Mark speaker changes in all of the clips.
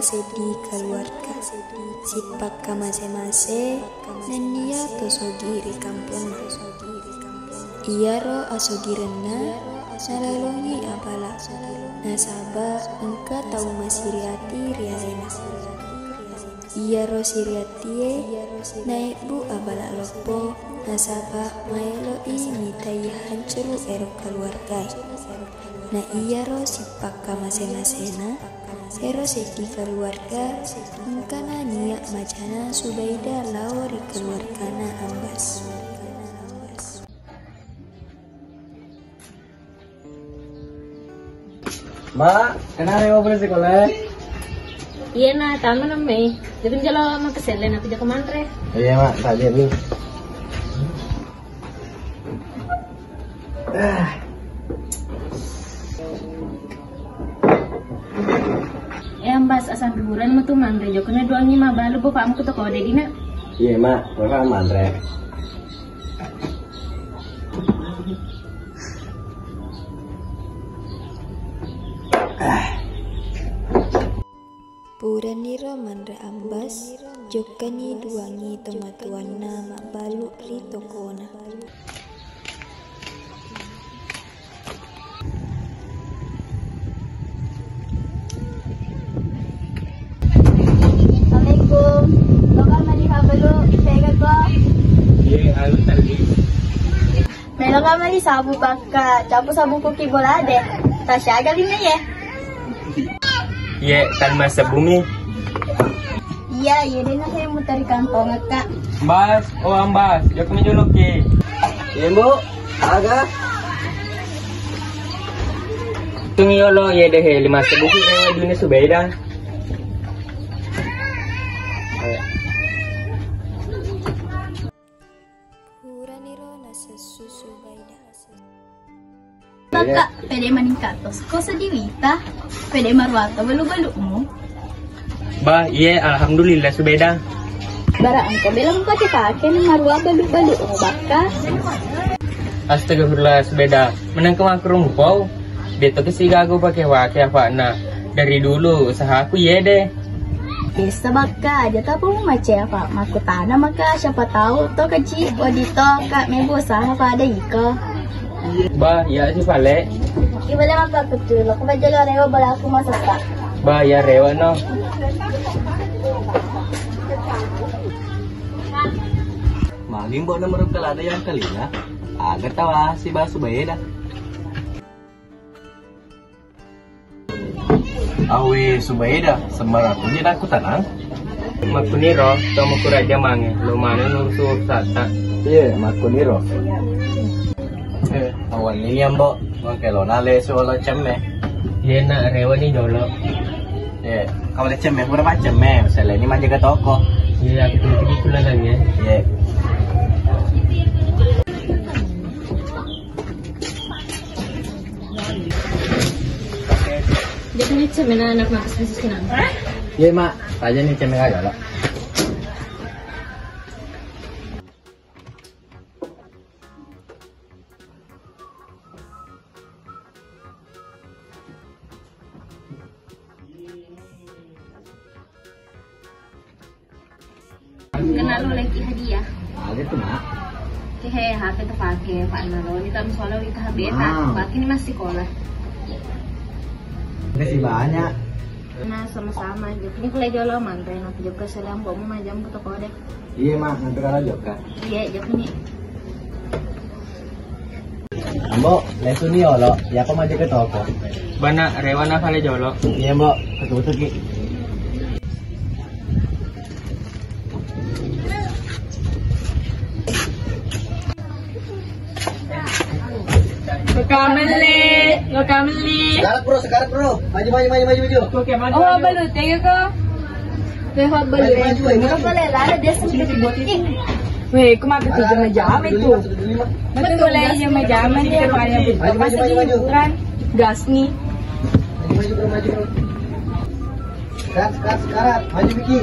Speaker 1: sedi keluarga sipak ka mase-mase dan dia tosogiri kampung iya ro asogirenna nalalongi apala nasaba engka tahu masiriati riarena iya ro siriatie naik bu abala lopo nasaba maeloi mitai hancuru ero keluarga na iya ro sipak ka mase-masena ero sedi keluarga engkana niak macana Subaida lawari keluargana ambas.
Speaker 2: Mak, kenapa mau beli sekolah?
Speaker 3: Iya na, tama na may. Jadi jalo magkasela na pija kumantre.
Speaker 2: Iya mak, tadi nih.
Speaker 3: Ambas asam liburan mo to mantre. Joko na doang ni mabalo po pa mo ko to kode dina.
Speaker 2: Iya mak, bapak mantre.
Speaker 1: Puraniro manre ambas jokani duangi tomatuanna mabalu ri tokona.
Speaker 4: Assalamualaikum. Lokal mali habalo pega ko.
Speaker 2: Iya, halo tadi.
Speaker 4: Meron ka mali sabu baka. Capo sabu ko kibolade. Tasya galing na ye.
Speaker 2: Iya, kan masa bumi.
Speaker 4: Iya, yun na kayo mo tari kantong at ka.
Speaker 2: Ambas, oh ambas, ya kami julok ke. Iya bu, aga. Tungi yolo ya deh 5 buku rewa dunia Subaida.
Speaker 1: Puraniro nasa Subaida.
Speaker 4: Baka, pwede maningkatos ko sa diwita. Pwede marwato, balu-balu mo.
Speaker 2: Bah, iya alhamdulillah Subaida.
Speaker 4: Baraan ko, bilang ko tikakin, marwa, balu-balu mo baka.
Speaker 2: Astagfirullah Subaida. Menang ke makrung pau. Dito kasi gago pakai wake apa na. Dari dulu usaha aku iya deh.
Speaker 4: Bisa baka, aja tapo mo mace apa. Makutana maka, siapa tahu to kaci, o dito, kak, may busaha pa ada iko.
Speaker 2: Bah, ya si Vale.
Speaker 4: Ibala magpapagtulo, kung ba dyan rewa, bala ako masasa.
Speaker 2: Bah, ya rewa no. Maging bo na marang kalada yang kalina. Agar tawa si Bah Subaida. Awe Subaida, sembar aku ni aku tanang. Makuniro, tomo kuraja mange, lumano nursu sata. Iya, makuniro. Awan ini ambo, mangkelo nale sola cemme. Iya nak rewa ni jolo. Iya, kalau le cemme berapa cemme? Misalnya ini manja ke toko. Iya, aku pergi pulang lagi ya. Iya.
Speaker 3: Jadi ni ceme na anak makas bisnis kinang.
Speaker 2: Iya mak, aja nih cemme aja lah.
Speaker 3: Kenal lo lagi hadiah.
Speaker 2: Ada tuh mak.
Speaker 3: Kehe HP to pake, pak nalo. Di tam soalnya di kahabeta.
Speaker 2: Wow.
Speaker 3: Pake ni masih sekolah.
Speaker 2: Kasih banyak.
Speaker 3: Nah sama-sama. Ini kulay jolo mantre. Nanti juga selang bawa mo majam ko to kode.
Speaker 2: Iya mak, nanti kalau juga.
Speaker 3: Iya, jok ni.
Speaker 2: Ambo, lesu ni olo, ya kau maju ke toko. Bana, rewa na kali jolo. Iya mbok, ketusuk ki.
Speaker 3: Kamali.
Speaker 2: Sekarang bro. Maju. Oke, maju.
Speaker 3: Oh, balut. Tega ko. Dewa balut.
Speaker 2: Maju.
Speaker 4: Lala, dia sempit botik.
Speaker 3: Weh, kumaga tuh majam itu. Betul lah, yang majaman dia makanya pas lagi ukuran gas nih.
Speaker 2: Maju bro. Sekarang. Maju Biki.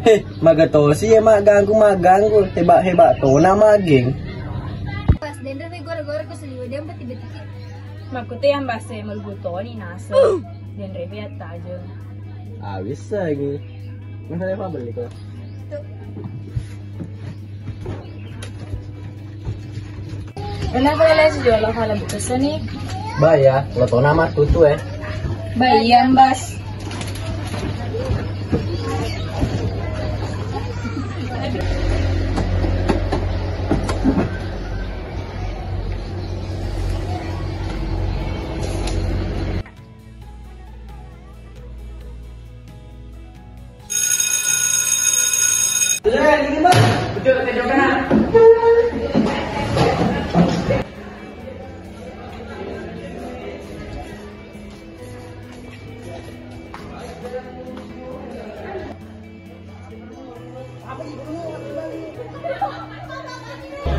Speaker 2: Heh, magatosi ya mak ganggu. Hebat to na maging.
Speaker 4: Pas dendra may gora-gora ko sa liwa, dia pati-pati.
Speaker 3: Magkuti ang base magbuto ni nasa. dan Revi aja.
Speaker 2: Ah bisa lagi. Masa Reva beli kok?
Speaker 3: Kenapa kalian sejual kalau betul nih?
Speaker 2: Baya, lo tau nama tutu
Speaker 3: Bayi ambas.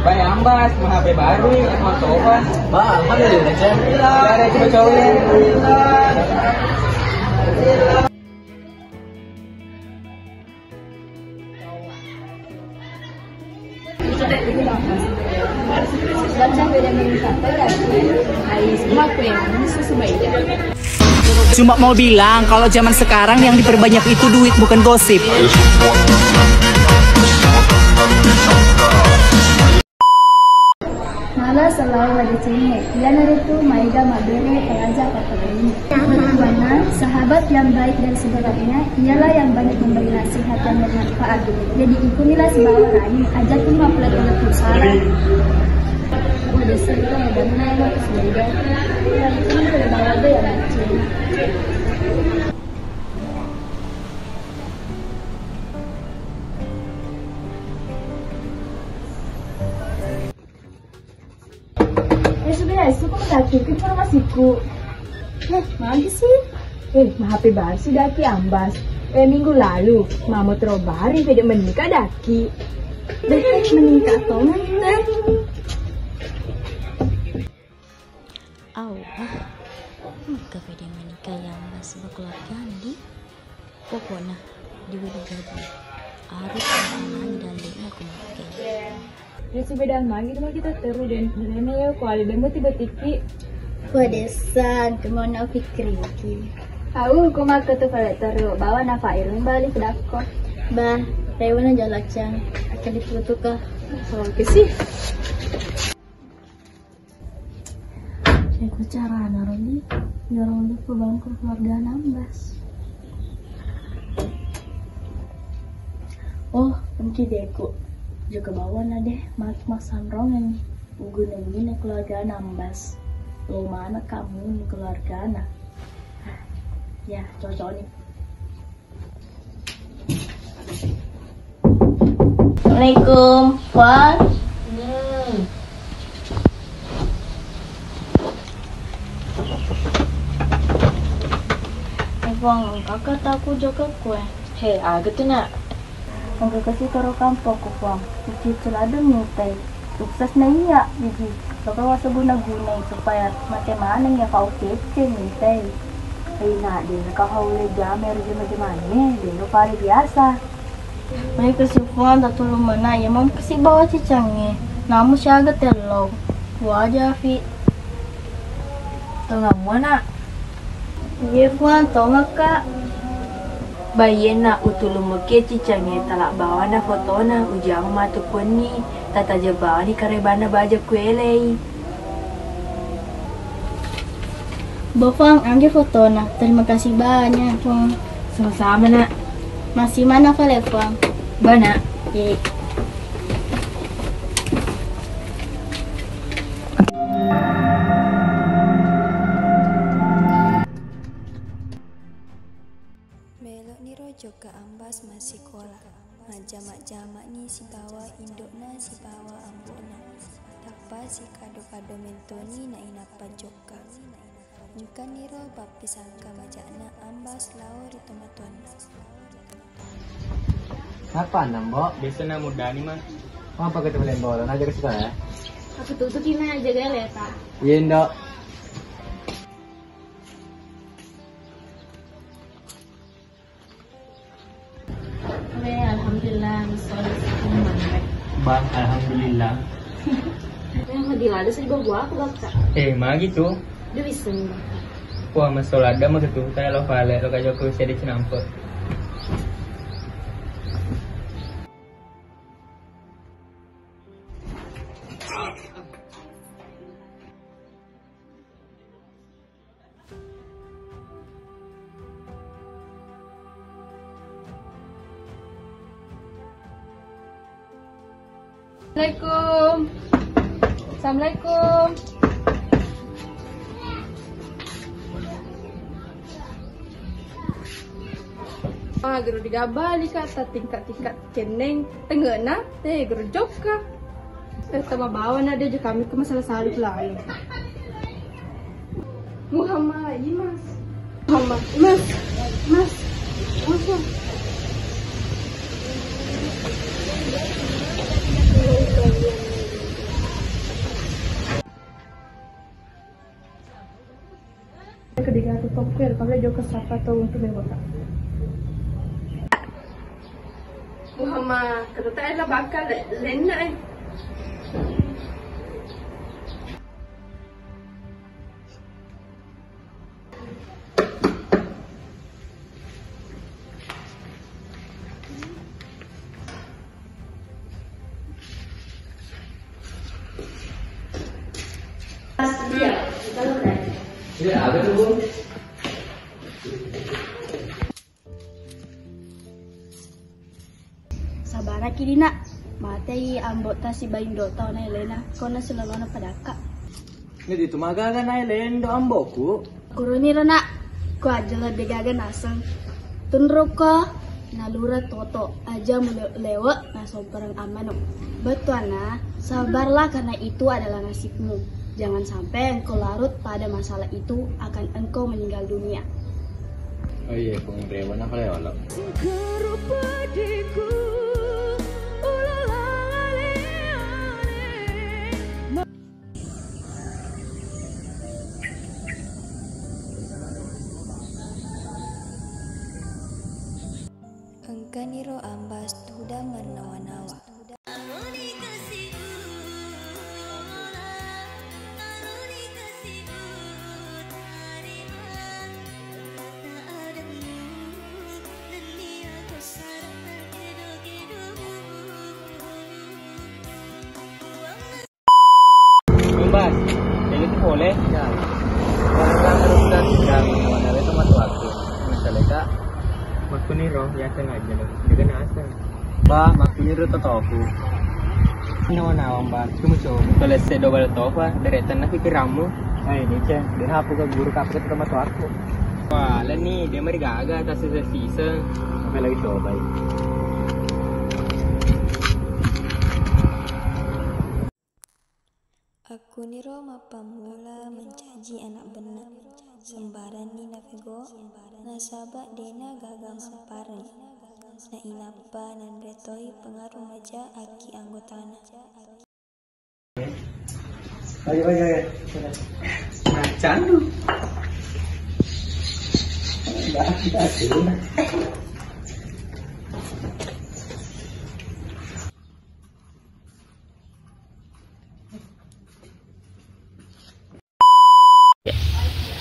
Speaker 2: Baik ambas, mau HP baru, mau coba. Bah, alhamdulillah cem. Ada coba cobain.
Speaker 4: Baca beda mencapai dari semua yang susu bayi.
Speaker 5: Cuma mau bilang kalau zaman sekarang yang diperbanyak itu duit bukan gosip.
Speaker 4: Malah selalu ada cengeng. Yan itu Maida Mabere pelajar kata ini. Bagaimana sahabat yang baik dan sebenarnya ialah yang banyak memberi nasihat dan bermanfaat. Jadi ikutilah sebab lain. Ajak cuma pelat-pelat pusara. Udah serta dan naik sudah. Dan ini sudah bawa ya macam. Sebenarnya kok kaki informasiku. Magi sih.
Speaker 3: HP baru sih daki ambas. Minggu lalu, mama terobari beda menikah daki.
Speaker 4: Menikah atau nanti?
Speaker 1: Muka pada menikah yang masih berkeluarga di pokoknya di beda gaji harus aman dan lima kemakai.
Speaker 3: Ya sepeda magi cuma kita terus dan nenek ya kuali demo tiba-tiba.
Speaker 4: Wadesan, kemana fikri ki?
Speaker 3: Aku mah ketu pada terus bawa nafair balik ke dakor.
Speaker 4: Bah, rewana jalakcang akan diputu kah?
Speaker 3: Soal sih.
Speaker 4: Aku cara naroli, naroli ke keluarga nambas. Oh, mungkin deku. Juga bawa deh, mak sanrongan. Guna-guna keluarga nambas. Lo mana kamu keluarga anak? Ya, cocok nih. Assalamualaikum, Wan. Bang, kakak takut jaga kue.
Speaker 3: Hei, agak tuh nak.
Speaker 4: Angka kasih taro kampung ko bang. Biji celada nyutai. Sukses na iya, biji. Kakak wasa guna-guna supaya macam yang kau kece nyutai.
Speaker 3: Hei nak, dia nakahuli jamer macam dia lo paling biasa.
Speaker 4: Mereka kasih Wan tak tolong mana ya mam kasih bawa cicangnya. Namun siya agak telong. Buat aja Fi.
Speaker 3: Tengah mana?
Speaker 4: Iya Wan, tau nggak kak?
Speaker 3: Bayi nak utulung muke cicangnya talak bawa na foto na ujang matu kuni tata jaba ni karebana baja kuelei.
Speaker 4: Bofang, ambil foto nah. Terima kasih banyak Wan.
Speaker 3: Sama-sama nak.
Speaker 4: Masih mana Fale Wan?
Speaker 3: Bana.
Speaker 4: Ye.
Speaker 1: Melok ni rojo ke ambas masih kola. Jamak-jamak ni si bawa indokna si bawa ambokna. Tapa si kado-kado mentoni na inapa joka. Bukan niro bapi sangka majakna ambas lao di tomatuan.
Speaker 2: Apa nambok?
Speaker 5: Biasa na muda ni mah.
Speaker 2: Apa kita boleh bola? Aja ke sekolah ya?
Speaker 4: Aku tutup gimana jaga leta.
Speaker 2: Iya ndok.
Speaker 4: Alhamdulillah, misalnya
Speaker 5: Bang, alhamdulillah.
Speaker 4: yang hadil ada sih gua aku bakal.
Speaker 5: Mah gitu.
Speaker 4: Dia bisa nih.
Speaker 2: Wah, masalah ada mah gitu. Kayak lo vale, lo kayak joko saya di Cinampur.
Speaker 3: Assalamualaikum. Assalamualaikum. Guru digabali kata tingkat-tingkat keneng tengena guru joka. Sama bawa ada je kami ke masalah salib lain. Muhammad, Mas. Muhammad, Mas. Mas. Mas. Ketiga tu topir, kalau jauh ke siapa tu untuk membota. Muhammad, kata tak ada bakal lena.
Speaker 2: Ya, ada tu.
Speaker 4: Sabara kini nak, matei ambot si bayin dota na Elena, kona selalu na padaka.
Speaker 2: Ini itu magaga na Elena do amboku.
Speaker 4: Kuruni rana, ko aja lah degaga nasang. Tunro ko, nalura toto aja melewat nasong perang amano. Betul na, sabarlah karena itu adalah nasibmu. Jangan sampai engkau larut pada masalah itu akan engkau meninggal dunia.
Speaker 2: Oh iya, kung rewa na kaya wala.
Speaker 1: Engkaniro ambas tuda menawa-nawa.
Speaker 2: Bas, yang itu boleh. Ya. Orang harus dan mana itu masuk waktu. Misalnya kak, waktu nih roh ya sengaja loh. Dia kan asal. Bah, waktunya itu aku. Nawan-nawan bah, cuma coba. Kalau saya double tofa, deretan nak pikiramu. Ini ceng, dia hapus ke guru kapal ke tempat aku. Wah, lah nih dia mari gagal atas sisa. Sampai lagi coba.
Speaker 1: Aku niro mapamula mencaji anak benak sembaran ni navego nasabak dena gagal mamparen na inapa nan retoi pengaruh maja aki anggotana.
Speaker 2: Oke. Nah, candu.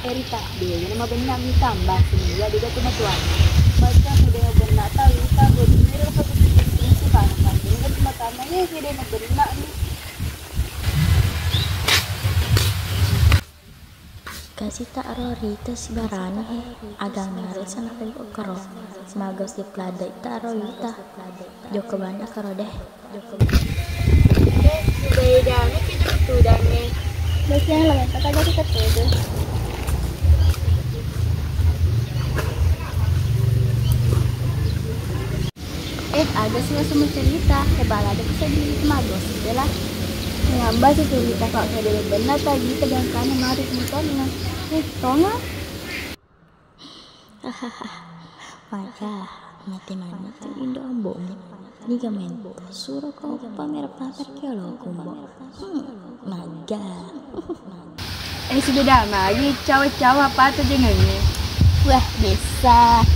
Speaker 3: Erita, dia nama benar ni tambah semua dia tu matuan. Macam dia benar tahu kita benar apa tu itu kan. Dia kan matanya dia nak benar ni.
Speaker 6: Kasih tak Rita si barani agak ngarit sana kali okro. Semoga si pelada tak Rita. Joko banyak karo deh. Joko.
Speaker 3: Beda ni kita tu dan ni.
Speaker 4: Biasanya lah kita ada kita tu. Ada semua cerita kebal ada bisa di magos itulah ngambah sih cerita kok ada benar tadi sedangkan marit mutona tonga
Speaker 6: Maka mati mana tu indo ambo ni gamen suruh kau pamer kiolo kumbo naga
Speaker 3: sudah dah lagi cawa-cawa apa tu jenengnya
Speaker 6: wah bisa.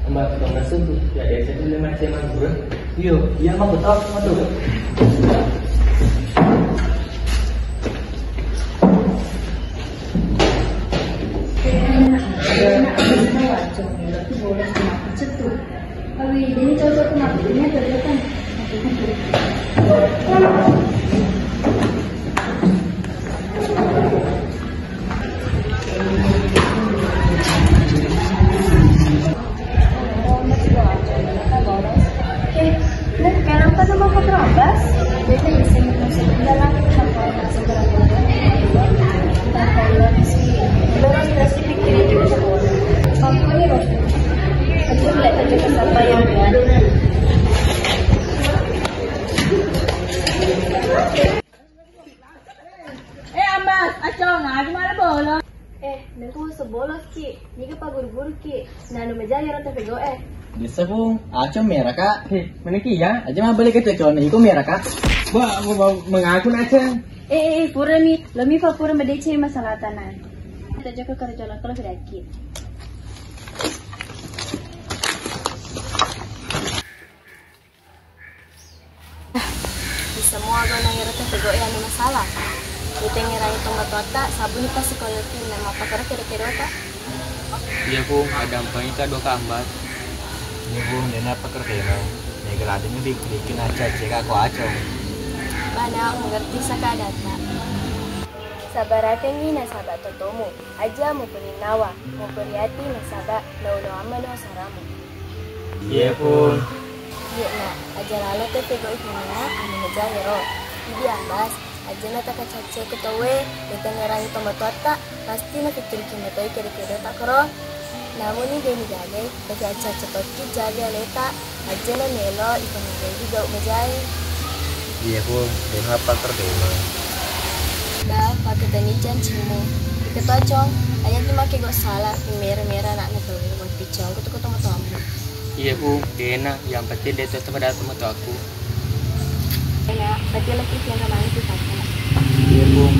Speaker 2: Mbak tukang nasi tuh, ya saya dulu macam mana? Iya, iya mah betul, betul.
Speaker 4: martilnya terdekat.
Speaker 3: Kenapa sama kontrabas?
Speaker 4: Jadi bisa masuk ke dalam kapal segera
Speaker 3: Lorong pasti pikirin juga sekolah.
Speaker 4: Kamu ini loh.
Speaker 3: Aku lihat aja kesampaian ya. Ambas, acong, gimana bolos?
Speaker 4: Nengku sebolos ki. Nika pa guru-guru ki. Nanu majaya rata pego
Speaker 2: Bisa pun, aco merah kak. Mana ki ya? Aja mah balik ke cocok nih, merah kak. Wah, mau mengaku aja.
Speaker 3: Pura mi, lami fa pura medece masalah tanah. Kita jaga kerja lah kalau sedaki.
Speaker 6: Di semua gona ngira teh pego yang ada masalah. Kita ngira itu mata sabun pasti koyotin nama apa kira-kira apa?
Speaker 2: Iya pun, ada ampanya kak dua kambat. Iya pun, dan apa kerja ya geladanya bikin aja, jika aku aco.
Speaker 6: Mana mengerti sakadata. Sabarate ni nasaba totomu, aja mau kunin nawa, mau kuriati nasaba nauno amano saramu.
Speaker 2: Iya pun.
Speaker 6: Iya nak, aja lala teh pego ihina anu ngejahero. Jadi ambas, aja na taka cace ketowe, kita ngerangi tomatota, pasti na pikir kinetoi kira-kira tak kero. Namun ni demi jale, tapi aja cepet ki jale leta, aja na melo ikan juga ngejai.
Speaker 2: Iya pun, dan apa kerja
Speaker 6: Dah, pakai tani janjimu. Kita tocong, ayah tu makai gak salah, merah-merah nak ngetuin buat picong, kutu mau tamu.
Speaker 2: Iya pun, Dena, yang penting dia tetap ada teman aku.
Speaker 6: Enak, berarti lagi yang ramai itu tak.
Speaker 2: Iya pun,